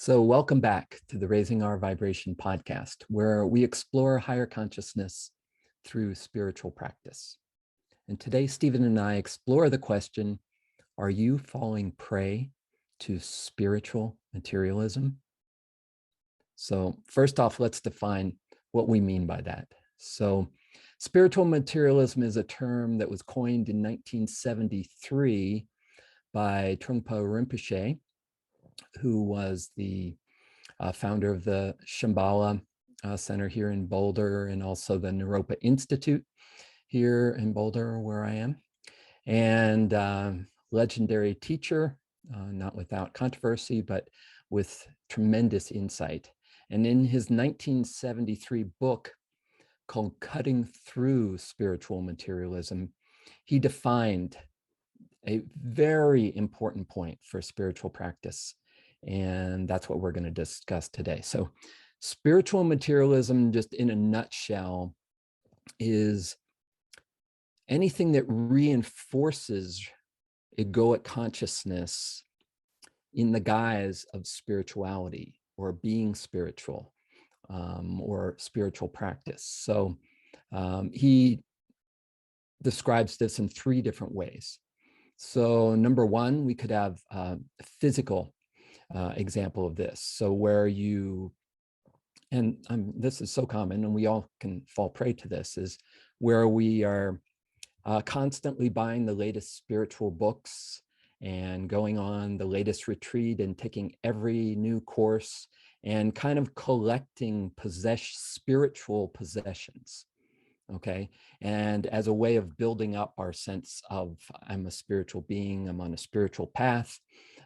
So, welcome back to the Raising Our Vibration podcast, where we explore higher consciousness through spiritual practice. And today, Stephen and I explore the question, are you falling prey to spiritual materialism? So, first off, let's define what we mean by that. So, spiritual materialism is a term that was coined in 1973 by Trungpa Rinpoche, who was the founder of the Shambhala Center here in Boulder, and also the Naropa Institute here in Boulder, where I am, and legendary teacher, not without controversy, but with tremendous insight. And in his 1973 book called Cutting Through Spiritual Materialism, he defined a very important point for spiritual practice. And that's what we're going to discuss today. So spiritual materialism, just in a nutshell, is anything that reinforces egoic consciousness in the guise of spirituality or being spiritual or spiritual practice. So he describes this in three different ways. So number one, we could have a physical example of this. So where you, and this is so common and we all can fall prey to this, is where we are constantly buying the latest spiritual books and going on the latest retreat and taking every new course and kind of collecting spiritual possessions. Okay. And as a way of building up our sense of I'm a spiritual being, I'm on a spiritual path.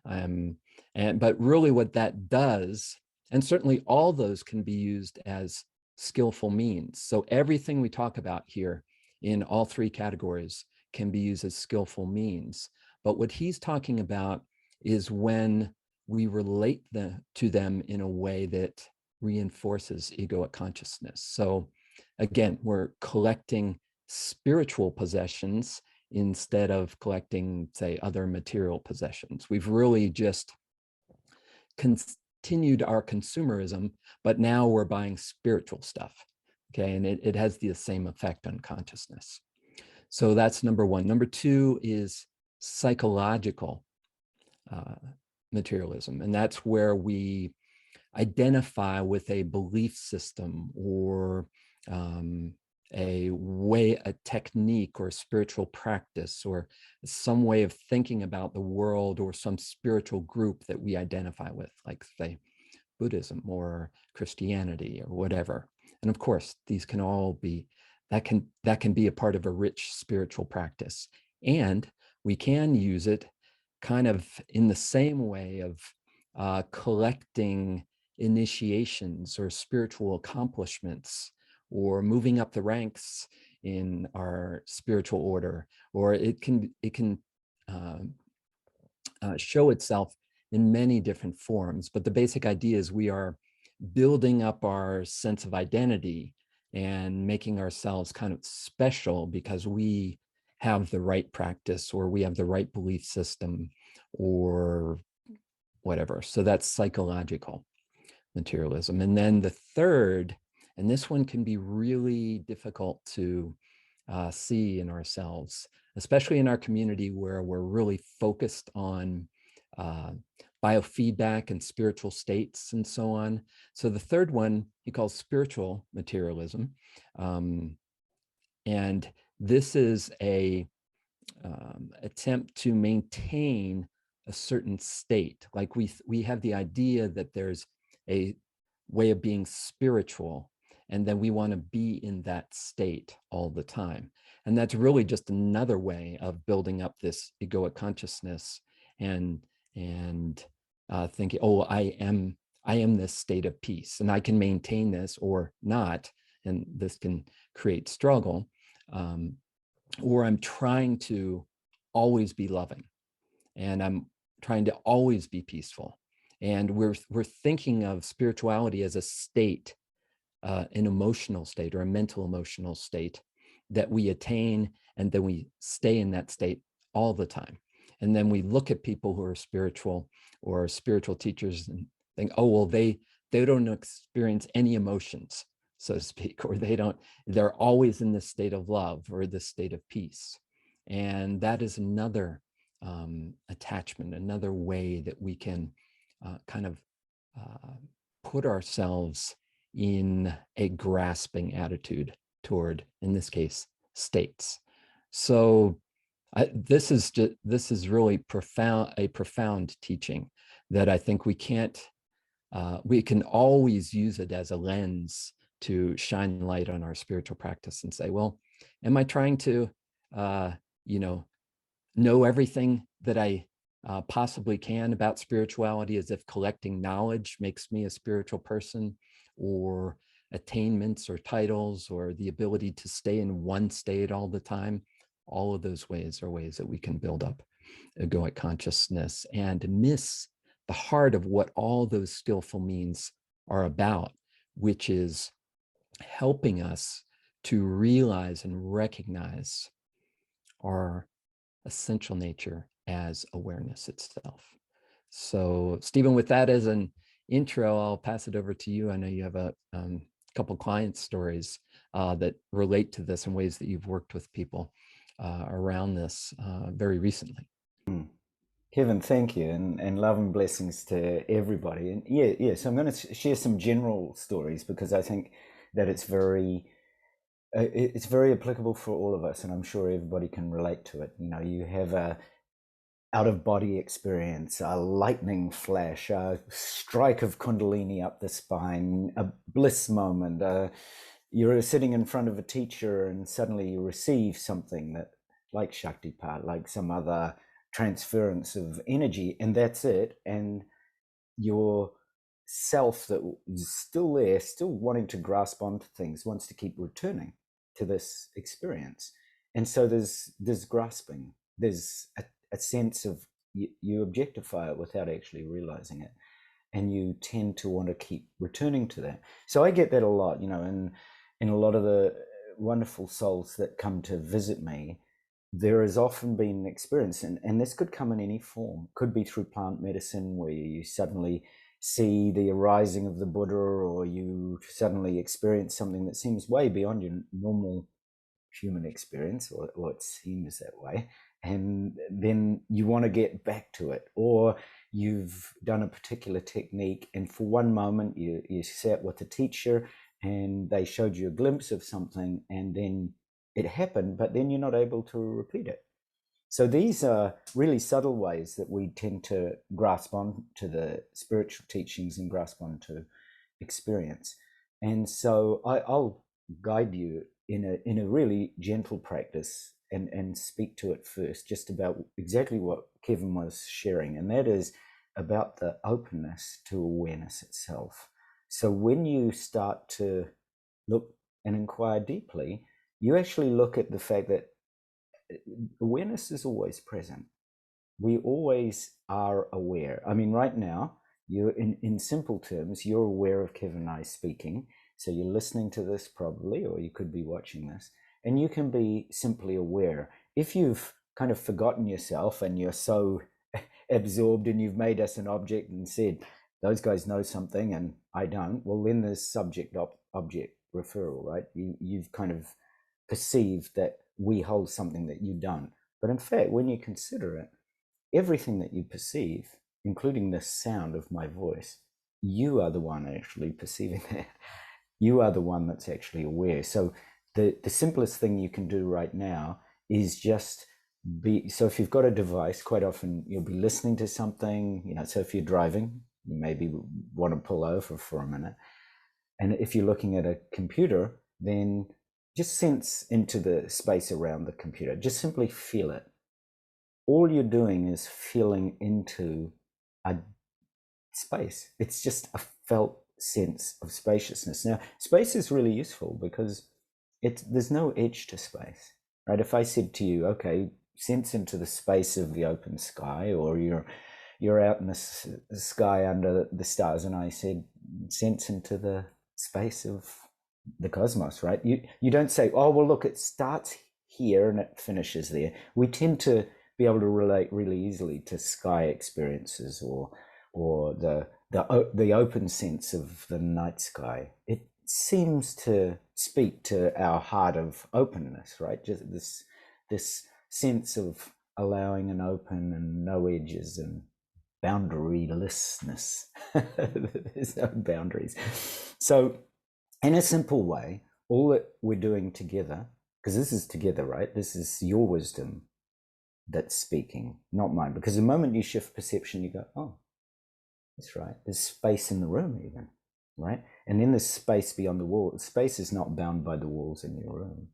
But really what that does, and certainly all those can be used as skillful means. So everything we talk about here in all three categories can be used as skillful means. But what he's talking about is when we relate to them in a way that reinforces egoic consciousness. So again, we're collecting spiritual possessions instead of collecting, say, other material possessions. We've really just continued our consumerism, but now we're buying spiritual stuff. Okay, and it has the same effect on consciousness. So that's number one. Number two is psychological materialism, and that's where we identify with a belief system or a technique or spiritual practice or some way of thinking about the world or some spiritual group that we identify with, like say Buddhism or Christianity or whatever. And of course, these can all be, that can be a part of a rich spiritual practice. And we can use it kind of in the same way of collecting initiations or spiritual accomplishments or moving up the ranks in our spiritual order, or it can show itself in many different forms. But the basic idea is we are building up our sense of identity and making ourselves kind of special because we have the right practice or we have the right belief system or whatever. So that's psychological materialism. And then the third, and this one can be really difficult to see in ourselves, especially in our community where we're really focused on biofeedback and spiritual states and so on. So the third one he calls spiritual materialism. And this is a attempt to maintain a certain state. Like we have the idea that there's a way of being spiritual, and then we want to be in that state all the time. And that's really just another way of building up this egoic consciousness and thinking, oh, I am this state of peace and I can maintain this or not. And this can create struggle. Or I'm trying to always be loving and I'm trying to always be peaceful. And we're thinking of spirituality as a state, an emotional state or a mental emotional state that we attain, and then we stay in that state all the time. And then we look at people who are spiritual or spiritual teachers think, oh, well, they don't experience any emotions, so to speak, or they're always in this state of love or this state of peace. And that is another attachment, another way that we can kind of put ourselves in a grasping attitude toward, in this case, states. So this is really a profound teaching that I think we can always use it as a lens to shine light on our spiritual practice and say, well, am I trying to, know everything that I possibly can about spirituality, as if collecting knowledge makes me a spiritual person, or attainments or titles or the ability to stay in one state all the time? All of those ways are ways that we can build up egoic consciousness and miss the heart of what all those skillful means are about, which is helping us to realize and recognize our essential nature as awareness itself. So, Stephen, with that as an intro, I'll pass it over to you. I know you have a couple client stories that relate to this in ways that you've worked with people around this very recently. Kevin, thank you, and love and blessings to everybody. And so I'm going to share some general stories because I think that it's very applicable for all of us, and I'm sure everybody can relate to it. You have a out-of-body experience, a lightning flash, a strike of kundalini up the spine, a bliss moment. You're sitting in front of a teacher and suddenly you receive something that, like Shaktipat, like some other transference of energy, and that's it. And your self that is still there, still wanting to grasp onto things, wants to keep returning to this experience. And so there's grasping, there's a sense of you objectify it without actually realizing it, and you tend to want to keep returning to that. So I get that a lot, and in a lot of the wonderful souls that come to visit me, there has often been an experience, and this could come in any form. Could be through plant medicine, where you suddenly see the arising of the Buddha, or you suddenly experience something that seems way beyond your normal human experience, or it seems that way, and then you want to get back to it. Or you've done a particular technique, and for one moment you sat with a teacher and they showed you a glimpse of something, and then it happened, but then you're not able to repeat it. So these are really subtle ways that we tend to grasp on to the spiritual teachings and grasp on to experience. And so I'll guide you in a really gentle practice and speak to it first, just about exactly what Kevin was sharing, and that is about the openness to awareness itself. So when you start to look and inquire deeply, you actually look at the fact that awareness is always present. We always are aware. I mean, right now, you're in simple terms, you're aware of Kevin and I speaking. So you're listening to this probably, or you could be watching this, and you can be simply aware. If you've kind of forgotten yourself and you're so absorbed and you've made us an object and said, those guys know something and I don't, well, then there's subject object referral, right? You've kind of perceived that we hold something that you don't. But in fact, when you consider it, everything that you perceive, including the sound of my voice, you are the one actually perceiving that. You are the one that's actually aware. So the simplest thing you can do right now is just be, so if you've got a device, quite often you'll be listening to something, so if you're driving, you maybe want to pull over for a minute. And if you're looking at a computer, then just sense into the space around the computer. Just simply feel it. All you're doing is feeling into a space. It's just a felt sense of spaciousness. Now, space is really useful because there's no edge to space, right? If I said to you, okay, sense into the space of the open sky, or you're out in the sky under the stars, and I said, sense into the space of the cosmos, right? You don't say, oh, well, look, it starts here and it finishes there. We tend to be able to relate really easily to sky experiences or the the open sense of the night sky, it seems to speak to our heart of openness, right? Just this sense of allowing an open and no edges and boundarylessness. There's no boundaries. So in a simple way, all that we're doing together, because this is together, right? This is your wisdom that's speaking, not mine. Because the moment you shift perception, you go, oh, that's right. There's space in the room even, right? And then there's space beyond the wall. Space is not bound by the walls in your room.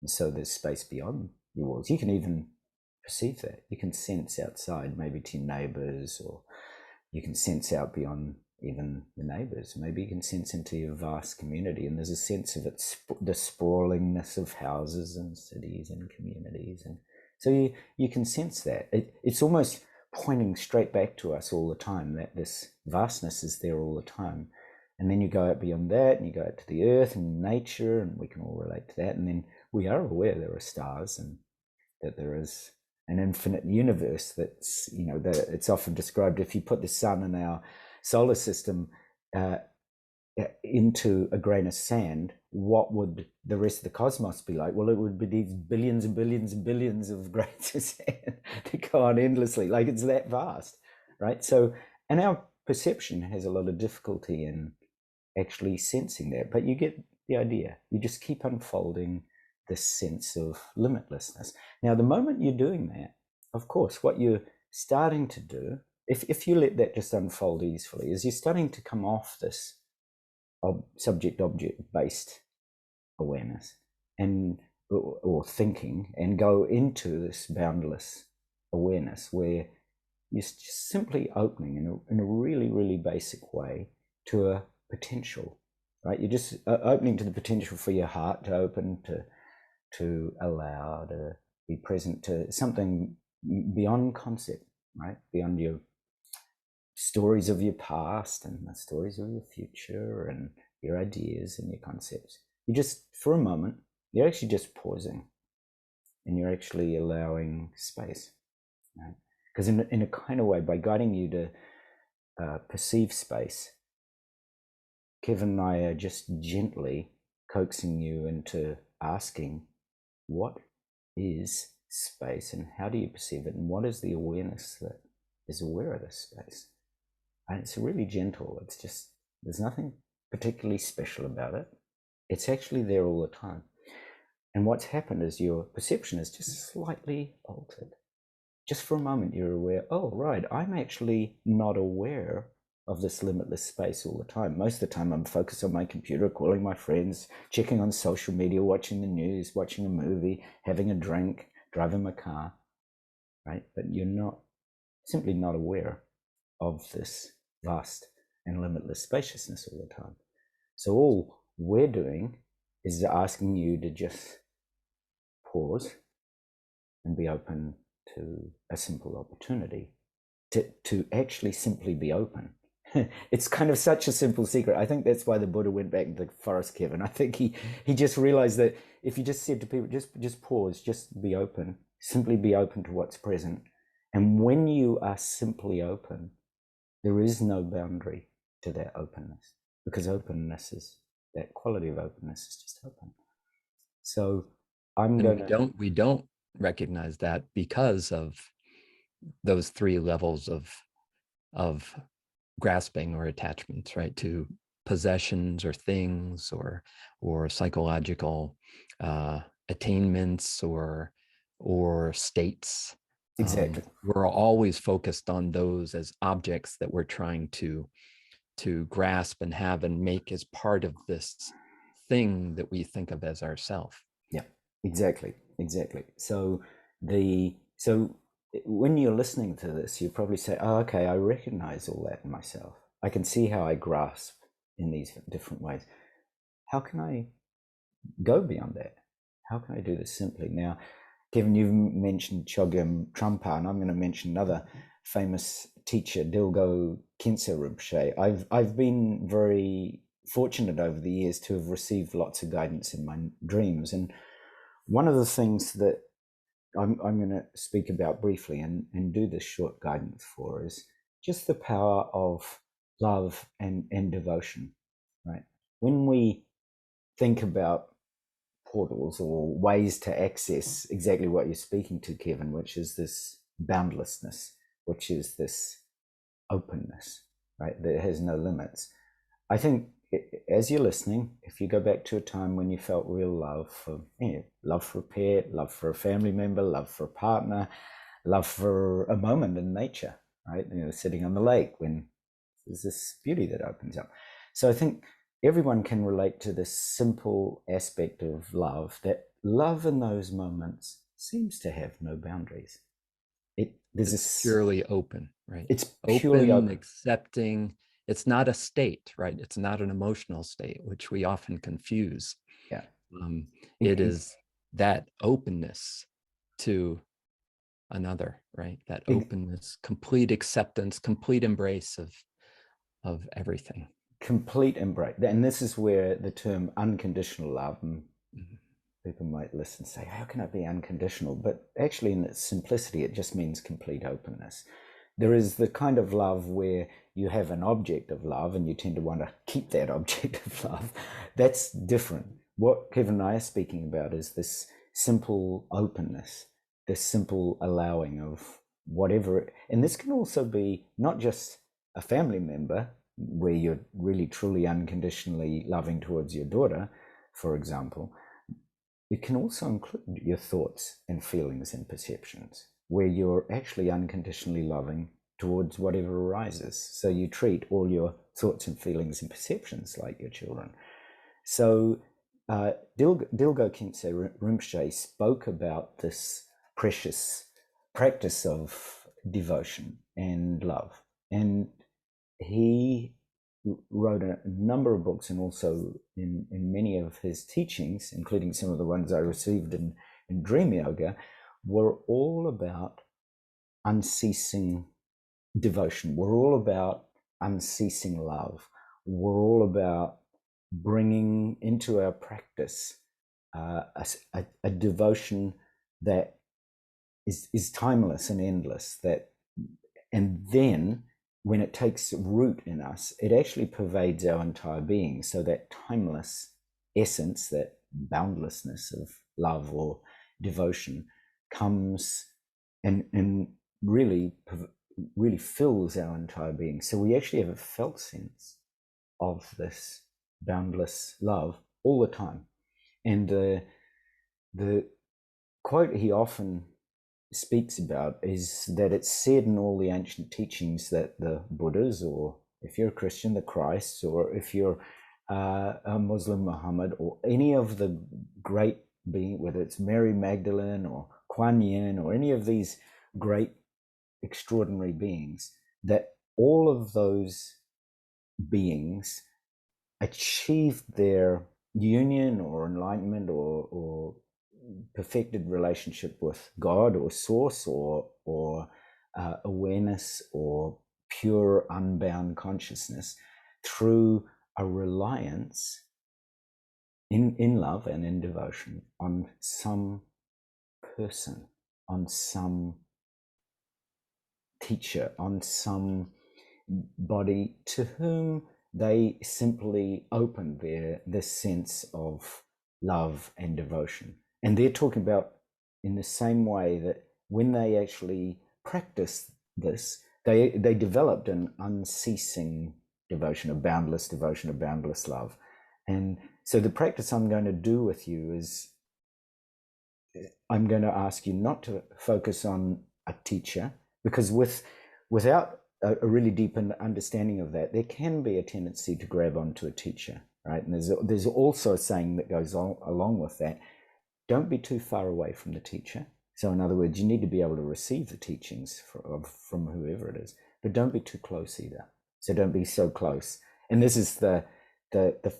And so there's space beyond your walls. You can even perceive that. You can sense outside, maybe to your neighbors, or you can sense out beyond even the neighbors. Maybe you can sense into your vast community, and there's a sense of the sprawlingness of houses and cities and communities. And so you can sense that. It's almost pointing straight back to us all the time, that this vastness is there all the time. And then you go out beyond that, and you go out to the earth and nature, and we can all relate to that. And then we are aware there are stars, and that there is an infinite universe that's, that it's often described, if you put the sun in our solar system into a grain of sand, what would the rest of the cosmos be like? Well, it would be these billions and billions and billions of grains of sand that go on endlessly. Like, it's that vast, right? So, and our perception has a lot of difficulty in actually sensing that, but you get the idea. You just keep unfolding this sense of limitlessness. Now, the moment you're doing that, of course, what you're starting to do, if you let that just unfold easily, is you're starting to come off this subject-object based awareness and or thinking, and go into this boundless awareness where you're just simply opening in a really, really basic way to a potential, right? You're just opening to the potential for your heart to open, to allow, to be present to something beyond concept, right? Beyond your stories of your past and the stories of your future and your ideas and your concepts. You just, for a moment, you're actually just pausing, and you're actually allowing space, right? Because in a kind of way, by guiding you to perceive space, Kevin and I are just gently coaxing you into asking, what is space, and how do you perceive it, and what is the awareness that is aware of this space? And it's really gentle. It's just, there's nothing particularly special about it. It's actually there all the time. And what's happened is your perception is just slightly altered. Just for a moment, you're aware, oh, right, I'm actually not aware of this limitless space all the time. Most of the time, I'm focused on my computer, calling my friends, checking on social media, watching the news, watching a movie, having a drink, driving my car, right? But you're simply not aware of this vast and limitless spaciousness all the time. So all we're doing is asking you to just pause and be open to a simple opportunity to actually simply be open. It's kind of such a simple secret. I think that's why the Buddha went back into the forest, Kevin. I think he just realized that if you just said to people, just pause, just be open, simply be open to what's present. And when you are simply open, there is no boundary to that openness, because openness is, that quality of openness is just open. So we don't recognize that because of those three levels of grasping or attachments, right, to possessions or things or psychological attainments or states. Exactly. We're always focused on those as objects that we're trying to grasp and have and make as part of this thing that we think of as ourself. Yeah, exactly. So when you're listening to this, you probably say, oh, okay, I recognize all that in myself. I can see how I grasp in these different ways. How can I go beyond that? How can I do this simply? Now, Kevin, you've mentioned Chogyam Trungpa, and I'm going to mention another famous teacher, Dilgo Khyentse Rinpoche. I've been very fortunate over the years to have received lots of guidance in my dreams, and one of the things that I'm going to speak about briefly and do this short guidance for is just the power of love and devotion, right? When we think about portals or ways to access exactly what you're speaking to, Kevin, which is this boundlessness, which is this openness, right? That has no limits. I think as you're listening, if you go back to a time when you felt real love for, love for a pet, love for a family member, love for a partner, love for a moment in nature, right? Sitting on the lake when there's this beauty that opens up. So I think everyone can relate to this simple aspect of love, that love in those moments seems to have no boundaries. It's purely open, right? It's purely open, accepting. It's not a state, right? It's not an emotional state, which we often confuse. Yeah. It is that openness to another, right? That openness, complete acceptance, complete embrace of everything. Complete embrace. And this is where the term unconditional love, people might listen and say, how can it be unconditional? But actually, in its simplicity, it just means complete openness. There is the kind of love where you have an object of love and you tend to want to keep that object of love. That's different. What Kevin and I are speaking about is this simple openness, this simple allowing of whatever. And this can also be not just a family member where you're really truly unconditionally loving towards your daughter, for example. It can also include your thoughts and feelings and perceptions, where you're actually unconditionally loving towards whatever arises. So you treat all your thoughts and feelings and perceptions like your children. So Dilgo Khyentse Rinpoche spoke about this precious practice of devotion and love. And he wrote a number of books, and also in many of his teachings, including some of the ones I received in Dream Yoga, were all about unceasing devotion. We're all about unceasing love. We're all about bringing into our practice a devotion that is timeless and endless. And then when it takes root in us, it actually pervades our entire being. So that timeless essence, that boundlessness of love or devotion comes and really fills our entire being. So we actually have a felt sense of this boundless love all the time. And the quote he often speaks about is that it's said in all the ancient teachings that the Buddhas, or if you're a Christian, the Christs, or if you're a Muslim, Muhammad, or any of the great beings, whether it's Mary Magdalene or Kuan Yin or any of these great extraordinary beings, that all of those beings achieved their union or enlightenment or perfected relationship with God or source or awareness or pure unbound consciousness through a reliance in love and in devotion on some person, on some teacher, on some body to whom they simply opened this sense of love and devotion. And they're talking about in the same way that when they actually practiced this, they developed an unceasing devotion, a boundless devotion, a boundless love. And so the practice I'm going to do with you is, I'm going to ask you not to focus on a teacher, because without a really deep understanding of that, there can be a tendency to grab onto a teacher, right? And there's also a saying that goes along with that: don't be too far away from the teacher. So in other words, you need to be able to receive the teachings from whoever it is, but don't be too close either. So don't be so close. And this is the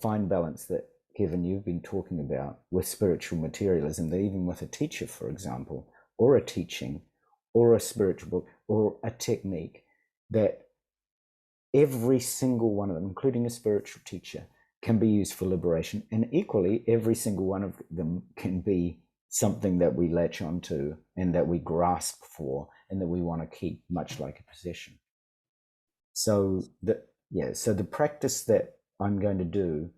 fine balance that, Kevin, you've been talking about with spiritual materialism, that even with a teacher, for example, or a teaching, or a spiritual book, or a technique, that every single one of them, including a spiritual teacher, can be used for liberation. And equally, every single one of them can be something that we latch onto and that we grasp for and that we want to keep, much like a possession. So Yeah, so the practice that I'm going to do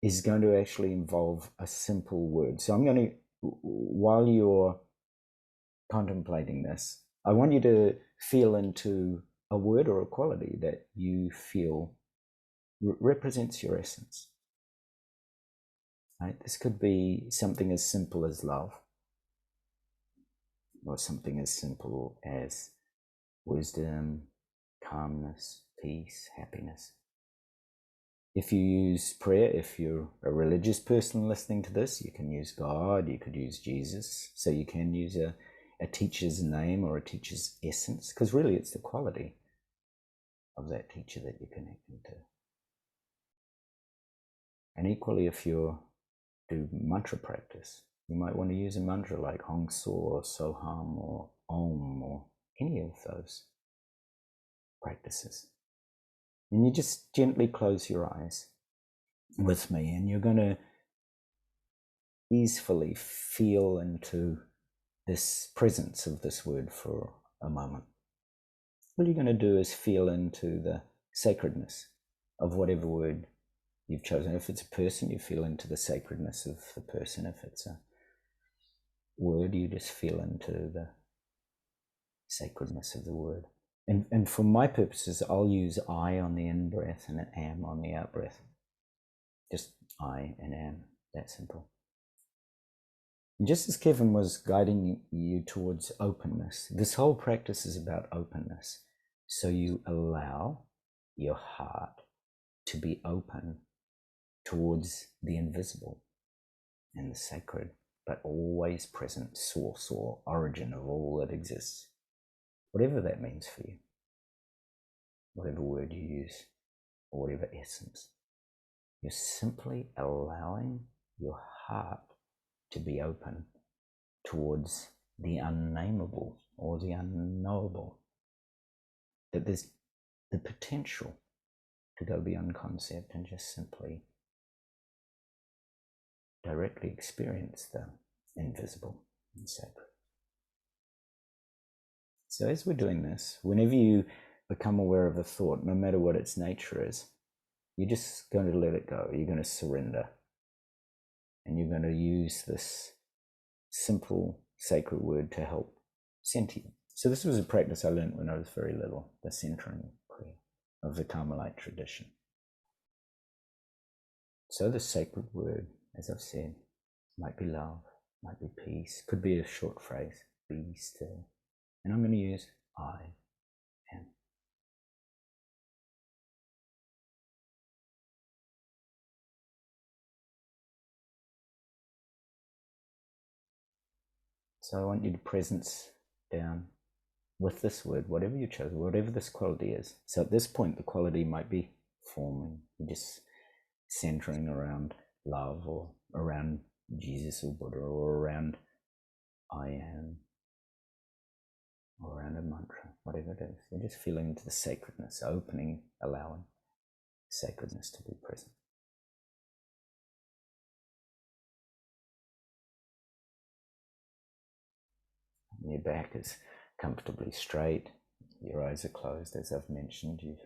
is going to actually involve a simple word. So I'm going to, while you're contemplating this, I want you to feel into a word or a quality that you feel represents your essence. Right? This could be something as simple as love, or something as simple as wisdom, calmness, peace, happiness. If you use prayer, if you're a religious person listening to this, you can use God, you could use Jesus. So you can use a teacher's name or a teacher's essence, because really it's the quality of that teacher that you're connecting to. And equally, if you do mantra practice, you might want to use a mantra like Hong So or Soham or Om or any of those practices. And you just gently close your eyes with me, and you're going to easily feel into this presence of this word for a moment. What you're going to do is feel into the sacredness of whatever word you've chosen. If it's a person, you feel into the sacredness of the person. If it's a word, you just feel into the sacredness of the word. And for my purposes, I'll use I on the in-breath and am on the out-breath. Just I and am, that simple. And just as Kevin was guiding you towards openness, this whole practice is about openness. So you allow your heart to be open towards the invisible and the sacred, but always present source or origin of all that exists. Whatever that means for you, whatever word you use, or whatever essence, you're simply allowing your heart to be open towards the unnameable or the unknowable. That there's the potential to go beyond concept and just simply directly experience the invisible and sacred. So as we're doing this, whenever you become aware of a thought, no matter what its nature is, you're just going to let it go. You're going to surrender. And you're going to use this simple sacred word to help center you. So this was a practice I learned when I was very little, the centering prayer of the Carmelite tradition. So the sacred word, as I've said, might be love, might be peace, could be a short phrase, be still. And I'm going to use I am. So I want you to presence down with this word, whatever you chose, whatever this quality is. So at this point, the quality might be forming, just centering around love or around Jesus or Buddha or around I am or around a mantra, whatever it is. You're just feeling into the sacredness, opening, allowing sacredness to be present. And your back is comfortably straight. Your eyes are closed, as I've mentioned. You've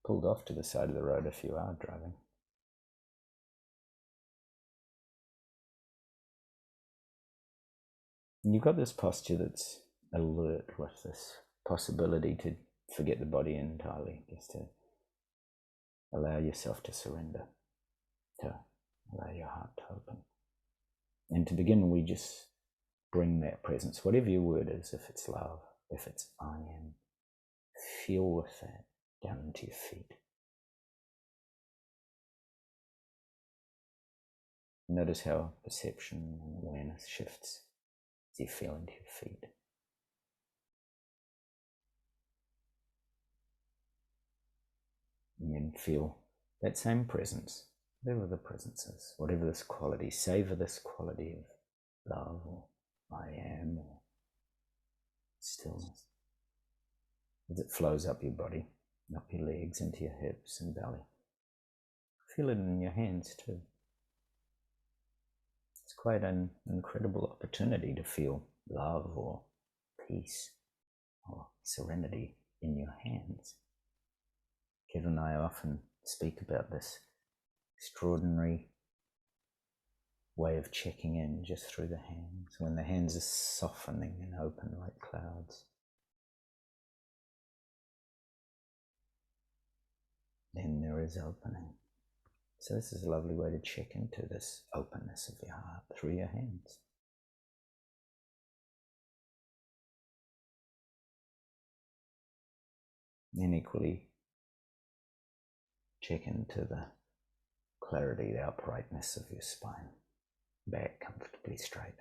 pulled off to the side of the road if you are driving. And you've got this posture that's alert with this possibility to forget the body entirely, just to allow yourself to surrender, to allow your heart to open. And to begin, we just bring that presence, whatever your word is, if it's love, if it's I am, feel with that down into your feet. Notice how perception and awareness shifts as you feel into your feet. And then feel that same presence, whatever the presence is, whatever this quality, savor this quality of love or I am or stillness as it flows up your body, up your legs, into your hips and belly. Feel it in your hands too. It's quite an incredible opportunity to feel love or peace or serenity in your hands. Kevin and I often speak about this extraordinary way of checking in just through the hands, when the hands are softening and open like clouds. Then there is opening. So this is a lovely way to check into this openness of your heart through your hands. And equally, check into the clarity, the uprightness of your spine, back comfortably straight.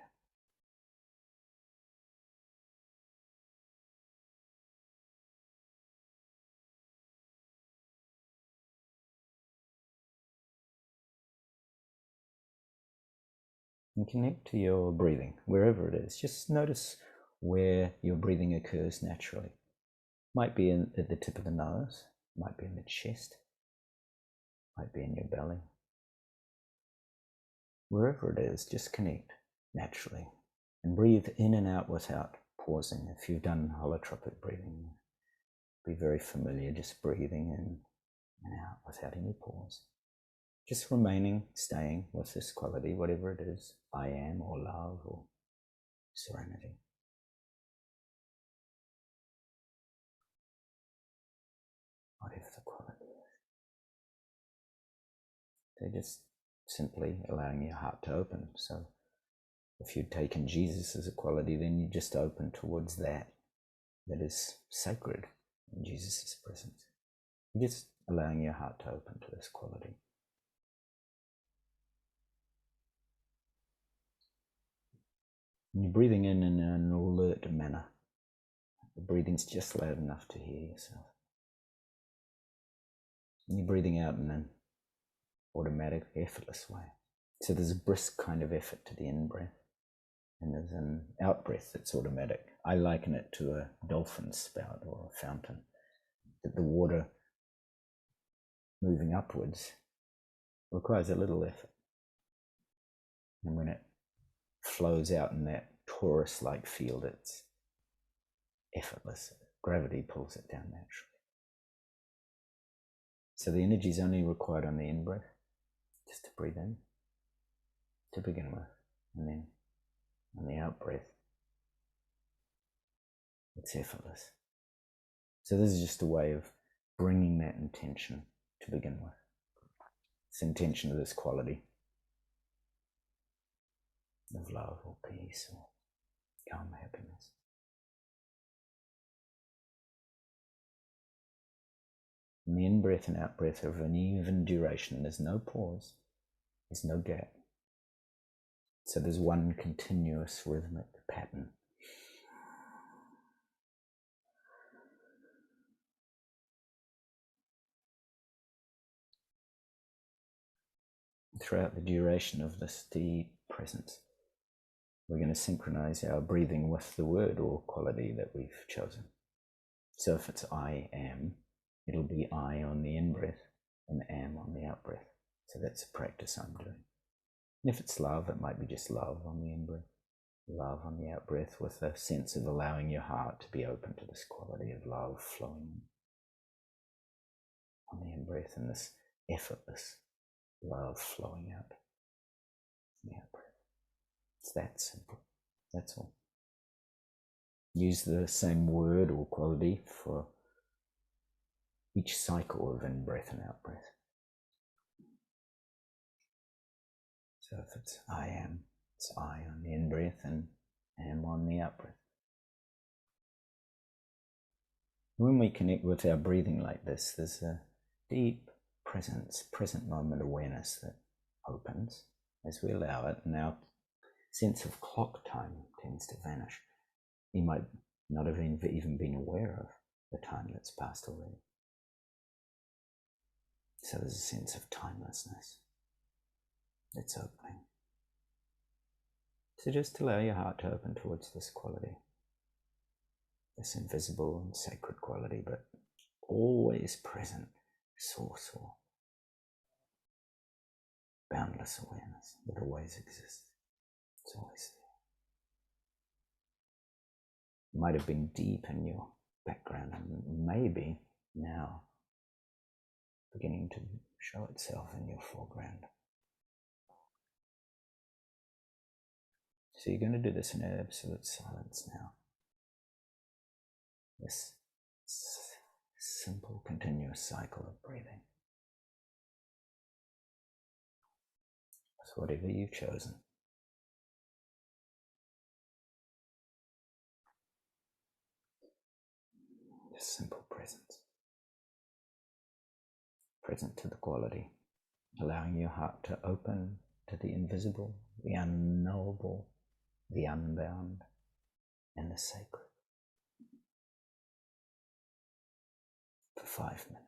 And connect to your breathing, wherever it is. Just notice where your breathing occurs naturally. Might be at the tip of the nose, might be in the chest, might be in your belly. Wherever it is, just connect naturally and breathe in and out without pausing. If you've done holotropic breathing, be very familiar just breathing in and out without any pause. Just remaining, staying with this quality, whatever it is, I am or love or serenity. Whatever the quality is. So just simply allowing your heart to open. So if you'd taken Jesus as a quality, then you just open towards that is sacred in Jesus' presence. You're just allowing your heart to open to this quality. And you're breathing in an alert manner. The breathing's just loud enough to hear yourself. And you're breathing out in an automatic, effortless way. So there's a brisk kind of effort to the in-breath, and there's an out-breath that's automatic. I liken it to a dolphin spout or a fountain, that the water moving upwards requires a little effort. And when it flows out in that torus-like field, it's effortless. Gravity pulls it down naturally. So the energy is only required on the in-breath, just to breathe in, to begin with, and then on the out-breath, it's effortless. So this is just a way of bringing that intention to begin with. This intention of this quality of love or peace or calm happiness. And the in-breath and out-breath are of an even duration. There's no pause, there's no gap. So there's one continuous rhythmic pattern. Throughout the duration of this deep presence, we're going to synchronize our breathing with the word or quality that we've chosen. So if it's I am, it'll be I on the in-breath and am on the out-breath. So that's a practice I'm doing. And if it's love, it might be just love on the in-breath, love on the out-breath, with a sense of allowing your heart to be open to this quality of love flowing on the in-breath and this effortless love flowing out on the out-breath. It's that simple. That's all. Use the same word or quality for each cycle of in-breath and out-breath. So if it's I am, it's I on the in-breath and am on the out-breath. When we connect with our breathing like this, there's a deep present moment awareness that opens as we allow it, and our sense of clock time tends to vanish. You might not have even been aware of the time that's passed already. So there's a sense of timelessness that's opening. So just allow your heart to open towards this quality, this invisible and sacred quality, but always present source or boundless awareness that always exists. It's always there. It might have been deep in your background, and maybe now beginning to show itself in your foreground. So you're going to do this in absolute silence now. This simple, continuous cycle of breathing. It's whatever you've chosen. Just simple presence. Present to the quality, allowing your heart to open to the invisible, the unknowable, the unbound, and the sacred. For 5 minutes.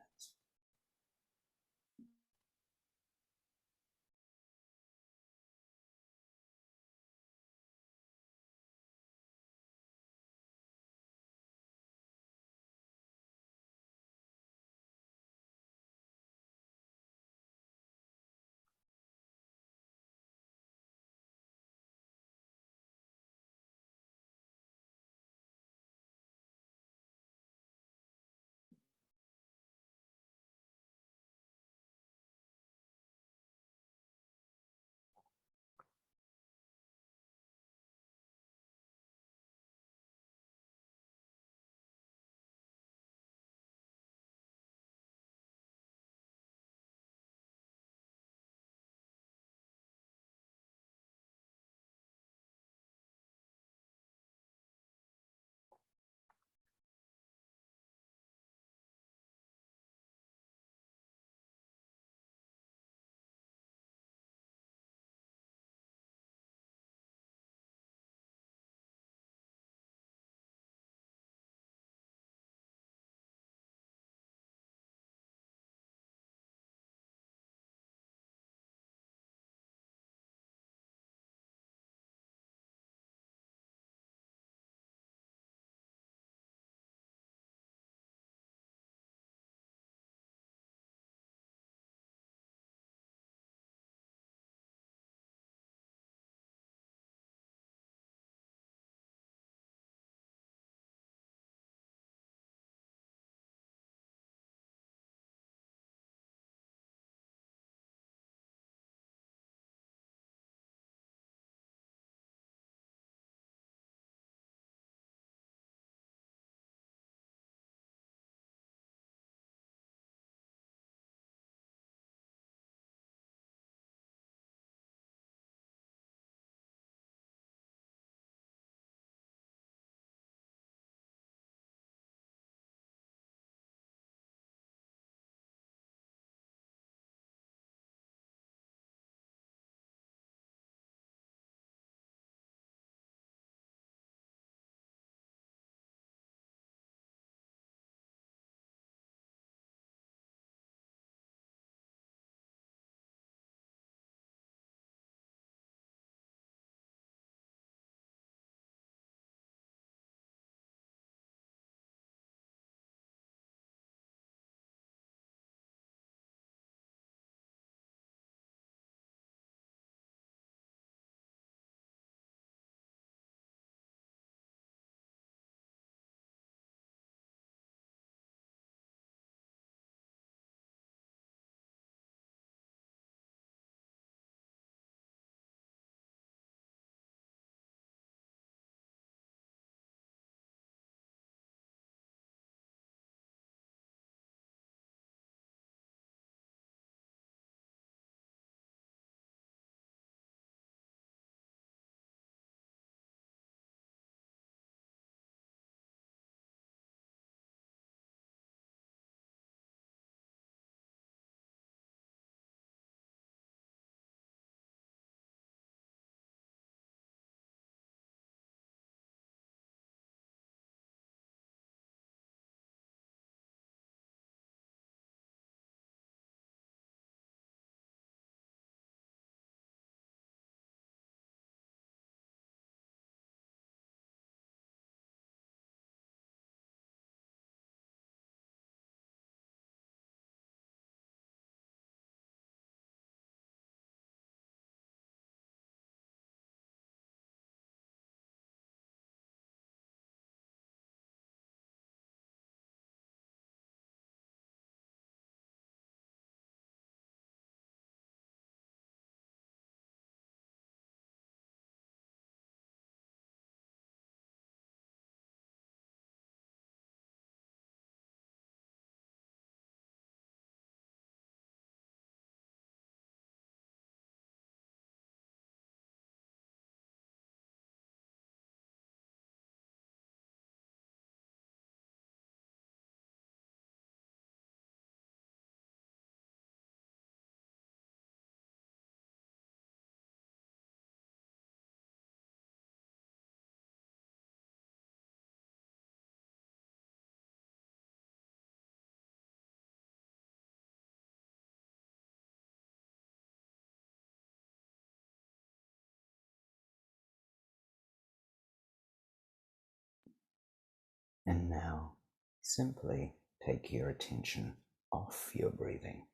And now simply take your attention off your breathing.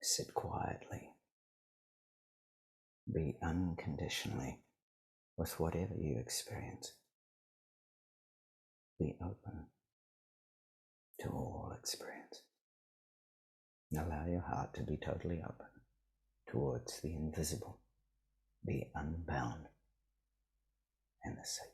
Sit quietly. Be unconditionally with whatever you experience. Be open to all experience. Allow your heart to be totally open towards the invisible, the unbound, and the sacred.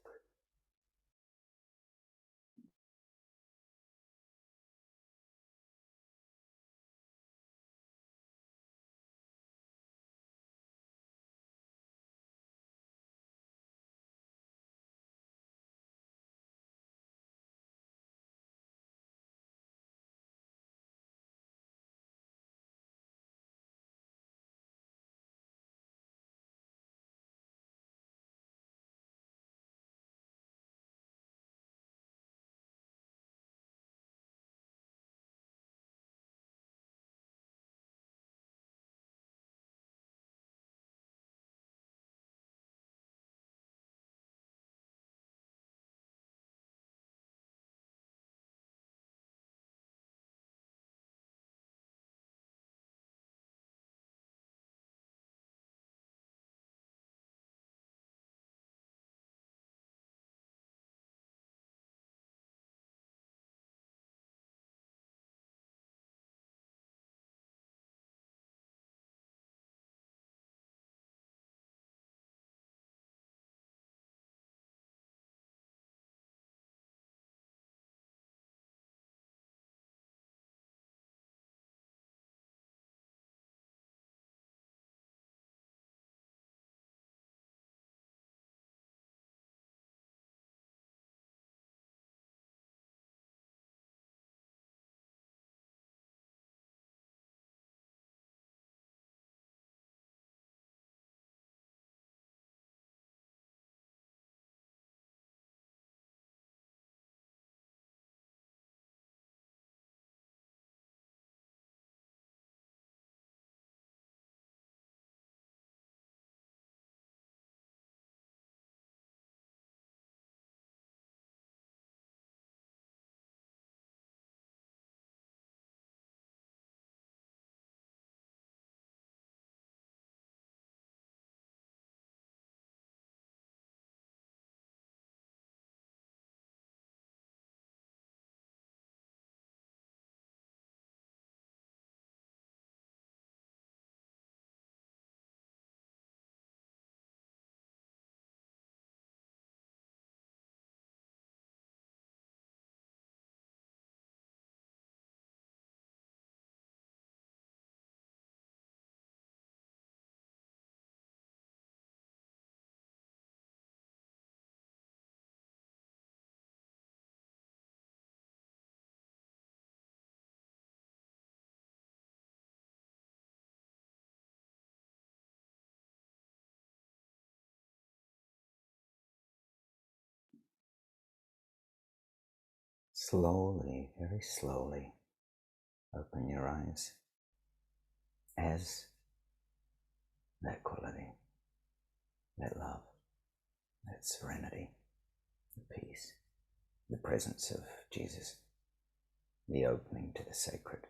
Slowly, very slowly, open your eyes as that quality, that love, that serenity, the peace, the presence of Jesus, the opening to the sacred.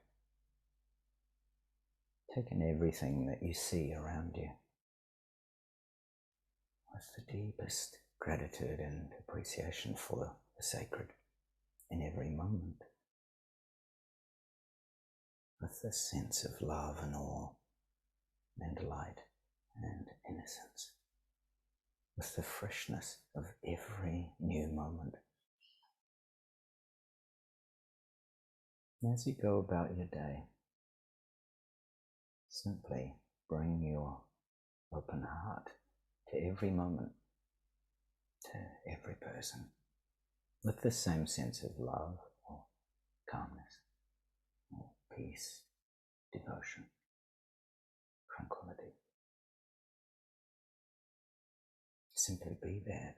Take in everything that you see around you with the deepest gratitude and appreciation for the sacred in every moment, with this sense of love and awe and delight and innocence, with the freshness of every new moment. As you go about your day, simply bring your open heart to every moment, to every person, with the same sense of love or calmness or peace, devotion, tranquility. Simply be that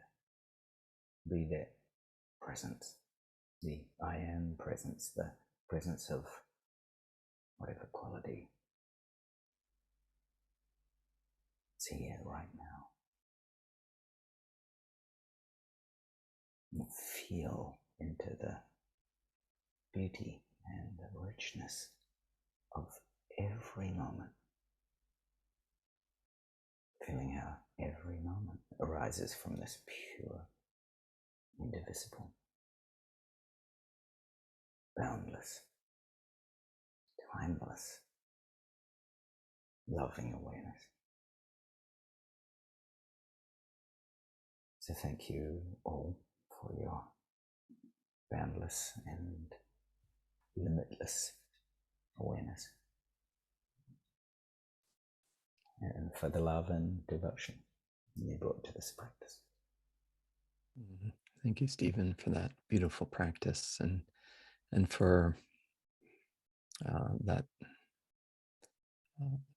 presence, the I am presence, the presence of whatever quality is here right now. feel into the beauty and the richness of every moment. Feeling how every moment arises from this pure, indivisible, boundless, timeless, loving awareness. So thank you all for your boundless and limitless awareness, and for the love and devotion you brought to this practice. Thank you, Stephen, for that beautiful practice and for that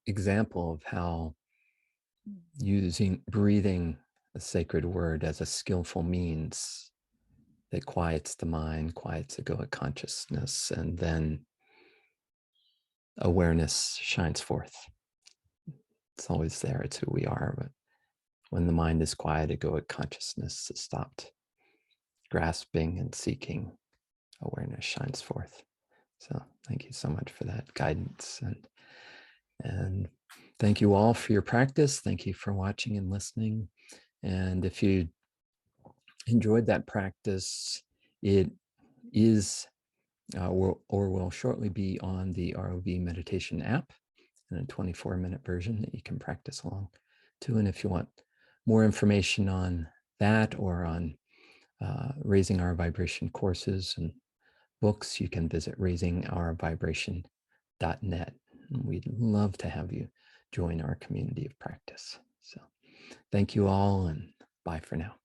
example of how using breathing a sacred word as a skillful means that quiets the mind, quiets egoic consciousness, and then awareness shines forth. It's always there. It's who we are. But when the mind is quiet, egoic consciousness is stopped grasping and seeking. Awareness shines forth. So thank you so much for that guidance. And thank you all for your practice. Thank you for watching and listening. And if you enjoyed that practice, it is will shortly be on the ROV meditation app in a 24-minute version that you can practice along to. And if you want more information on that or on raising our vibration courses and books, you can visit raisingourvibration.net. We'd love to have you join our community of practice. So thank you all, and bye for now.